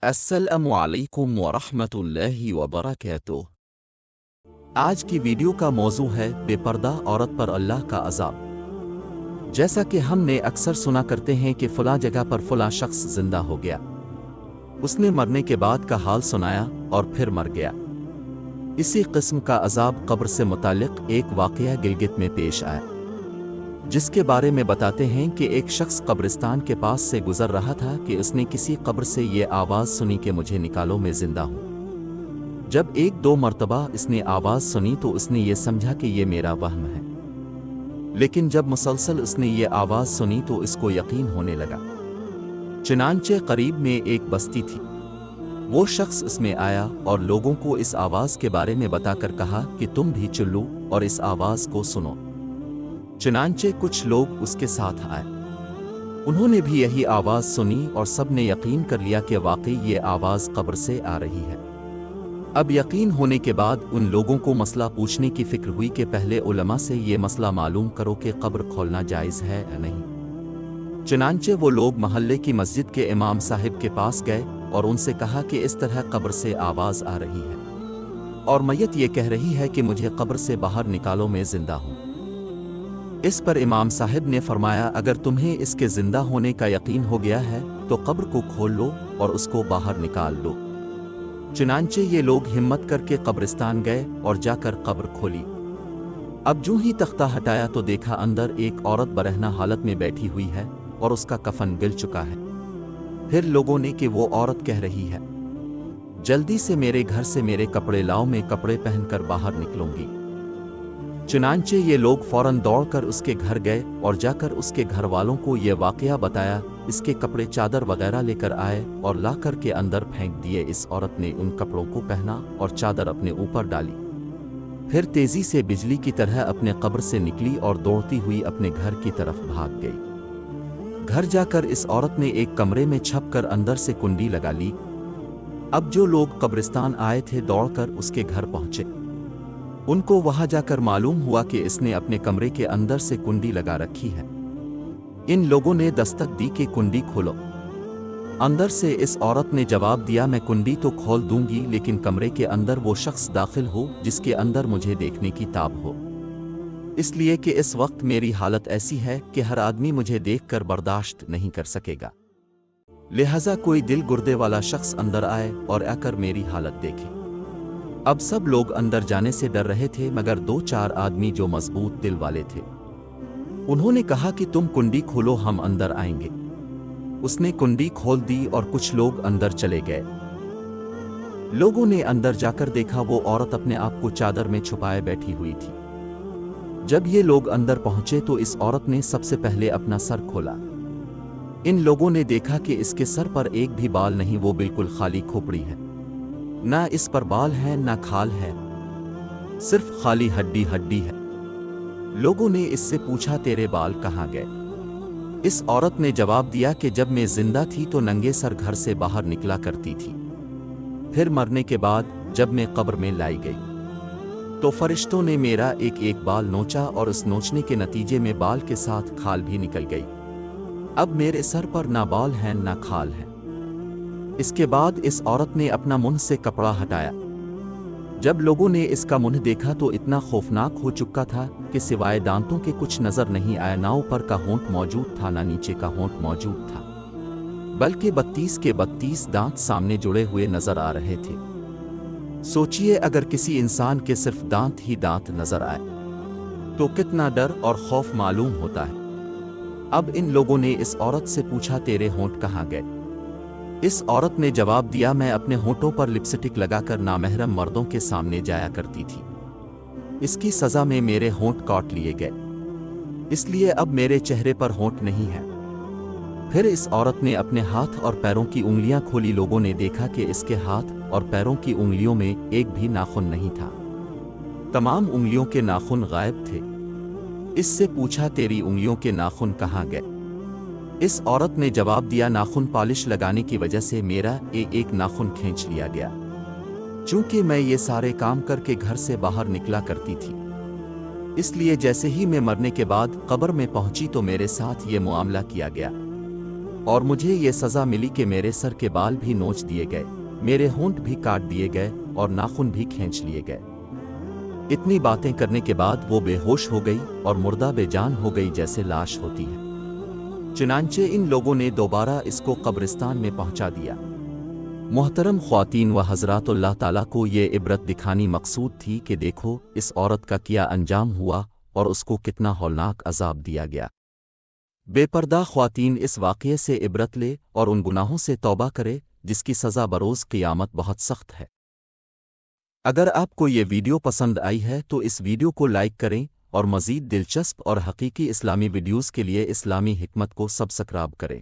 अस्सलामु अलैकुम वरहमतुल्लाहि वबरकातुह। आज की वीडियो का मौजू है बेपर्दा औरत पर अल्लाह का अज़ाब। जैसा कि हमने अक्सर सुना करते हैं कि फला जगह पर फला शख्स जिंदा हो गया, उसने मरने के बाद का हाल सुनाया और फिर मर गया। इसी किस्म का अज़ाब कब्र से मुताल्लिक़ एक वाक़या गिलगित में पेश आया, जिसके बारे में बताते हैं कि एक शख्स कब्रिस्तान के पास से गुजर रहा था कि उसने किसी कब्र से ये आवाज़ सुनी कि मुझे निकालो, मैं जिंदा हूँ। जब एक दो मर्तबा इसने आवाज़ सुनी तो उसने ये समझा कि ये मेरा वहम है, लेकिन जब मुसलसल उसने ये आवाज़ सुनी तो इसको यकीन होने लगा। चुनांचे करीब में एक बस्ती थी। वो शख्स इसमें आया और लोगों को इस आवाज़ के बारे में बताकर कहा कि तुम भी चलो और इस आवाज़ को सुनो। चुनांचे कुछ लोग उसके साथ आए, उन्होंने भी यही आवाज़ सुनी और सब ने यकीन कर लिया कि वाकई ये आवाज़ कब्र से आ रही है। अब यकीन होने के बाद उन लोगों को मसला पूछने की फिक्र हुई कि पहले उलमा से ये मसला मालूम करो कि कब्र खोलना जायज़ है या नहीं। चुनांचे वो लोग महल्ले की मस्जिद के इमाम साहिब के पास गए और उनसे कहा कि इस तरह कब्र से आवाज़ आ रही है और मैयत ये कह रही है कि मुझे कब्र से बाहर निकालो, मैं जिंदा हूँ। इस पर इमाम साहिब ने फरमाया, अगर तुम्हें इसके जिंदा होने का यकीन हो गया है तो कब्र को खोल लो और उसको बाहर निकाल लो। चुनांचे ये लोग हिम्मत करके कब्रिस्तान गए और जाकर कब्र खोली। अब जो ही तख्ता हटाया तो देखा अंदर एक औरत बरहना हालत में बैठी हुई है और उसका कफन गिल चुका है। फिर लोगों ने कि वो औरत कह रही है, जल्दी से मेरे घर से मेरे कपड़े लाओ, मैं कपड़े पहनकर बाहर निकलूंगी। चुनांचे ये लोग फौरन दौड़कर उसके घर गए और जाकर उसके घर वालों को ये वाकया बताया। इसके कपड़े चादर वगैरह लेकर आए और लाकर के अंदर फेंक दिए। इस औरत ने उन कपड़ों को पहना और चादर अपने ऊपर डाली, फिर तेजी से बिजली की तरह अपने कब्र से निकली और दौड़ती हुई अपने घर की तरफ भाग गई। घर जाकर इस औरत ने एक कमरे में छपकर अंदर से कुंडी लगा ली। अब जो लोग कब्रिस्तान आए थे दौड़कर उसके घर पहुंचे। उनको वहां जाकर मालूम हुआ कि इसने अपने कमरे के अंदर से कुंडी लगा रखी है। इन लोगों ने दस्तक दी कि कुंडी खोलो। अंदर से इस औरत ने जवाब दिया, मैं कुंडी तो खोल दूंगी लेकिन कमरे के अंदर वो शख्स दाखिल हो जिसके अंदर मुझे देखने की ताब हो, इसलिए कि इस वक्त मेरी हालत ऐसी है कि हर आदमी मुझे देखकर बर्दाश्त नहीं कर सकेगा। लिहाजा कोई दिल गुर्दे वाला शख्स अंदर आए और आकर मेरी हालत देखे। अब सब लोग अंदर जाने से डर रहे थे मगर दो चार आदमी जो मजबूत दिल वाले थे, उन्होंने कहा कि तुम कुंडी खोलो, हम अंदर आएंगे। उसने कुंडी खोल दी और कुछ लोग अंदर चले गए। लोगों ने अंदर जाकर देखा वो औरत अपने आप को चादर में छुपाए बैठी हुई थी। जब ये लोग अंदर पहुंचे तो इस औरत ने सबसे पहले अपना सर खोला। इन लोगों ने देखा कि इसके सर पर एक भी बाल नहीं, वो बिल्कुल खाली खोपड़ी है, ना इस पर बाल है ना खाल है, सिर्फ खाली हड्डी हड्डी है। लोगों ने इससे पूछा, तेरे बाल कहाँ गए? इस औरत ने जवाब दिया कि जब मैं जिंदा थी तो नंगे सर घर से बाहर निकला करती थी, फिर मरने के बाद जब मैं कब्र में लाई गई तो फरिश्तों ने मेरा एक एक बाल नोचा और उस नोचने के नतीजे में बाल के साथ खाल भी निकल गई। अब मेरे सर पर ना बाल हैं ना खाल है। इसके बाद इस औरत ने अपना मुंह से कपड़ा हटाया। जब लोगों ने इसका मुंह देखा तो इतना खौफनाक हो चुका था कि सिवाय दांतों के कुछ नजर नहीं आया। ना ऊपर का होंठ मौजूद था ना नीचे का होंठ मौजूद था, बल्कि 32 के 32 दांत सामने जुड़े हुए नजर आ रहे थे। सोचिए, अगर किसी इंसान के सिर्फ दांत ही दांत नजर आए तो कितना डर और खौफ मालूम होता है। अब इन लोगों ने इस औरत से पूछा, तेरे होंठ कहाँ गए? इस औरत ने जवाब दिया, मैं अपने होंठों पर लिपस्टिक लगाकर नामहरम मर्दों के सामने जाया करती थी। इसकी सजा में मेरे होंठ काट लिए गए, इसलिए अब मेरे चेहरे पर होंठ नहीं है। फिर इस औरत ने अपने हाथ और पैरों की उंगलियां खोली। लोगों ने देखा कि इसके हाथ और पैरों की उंगलियों में एक भी नाखून नहीं था, तमाम उंगलियों के नाखून गायब थे। इससे पूछा, तेरी उंगलियों के नाखून कहाँ गए? इस औरत ने जवाब दिया, नाखून पॉलिश लगाने की वजह से मेरा एक नाखून खींच लिया गया, चूंकि मैं ये सारे काम करके घर से बाहर निकला करती थी, इसलिए जैसे ही मैं मरने के बाद कब्र में पहुंची तो मेरे साथ ये मुआमला किया गया اور مجھے یہ سزا ملی کہ میرے سر کے بال بھی نوچ دیے گئے، میرے ہونٹ بھی کاٹ دیے گئے اور ناخن بھی کھینچ لیے گئے۔ اتنی باتیں کرنے کے بعد وہ بے ہوش ہو گئی اور مردہ بے جان ہو گئی جیسے لاش ہوتی ہے۔ چنانچہ ان لوگوں نے دوبارہ اس کو قبرستان میں پہنچا دیا۔ محترم خواتین و حضرات، اللہ تعالیٰ کو یہ عبرت دکھانی مقصود تھی کہ دیکھو اس عورت کا کیا انجام ہوا اور اس کو کتنا ہولناک عذاب دیا گیا۔ بے پردہ خواتین اس واقعے سے عبرت لے اور ان گناہوں سے توبہ کرے جس کی سزا بروز قیامت بہت سخت ہے۔ اگر آپ کو یہ ویڈیو پسند آئی ہے تو اس ویڈیو کو لائک کریں اور مزید دلچسپ اور حقیقی اسلامی ویڈیوز کے لیے اسلامی حکمت کو سبسکرائب کریں۔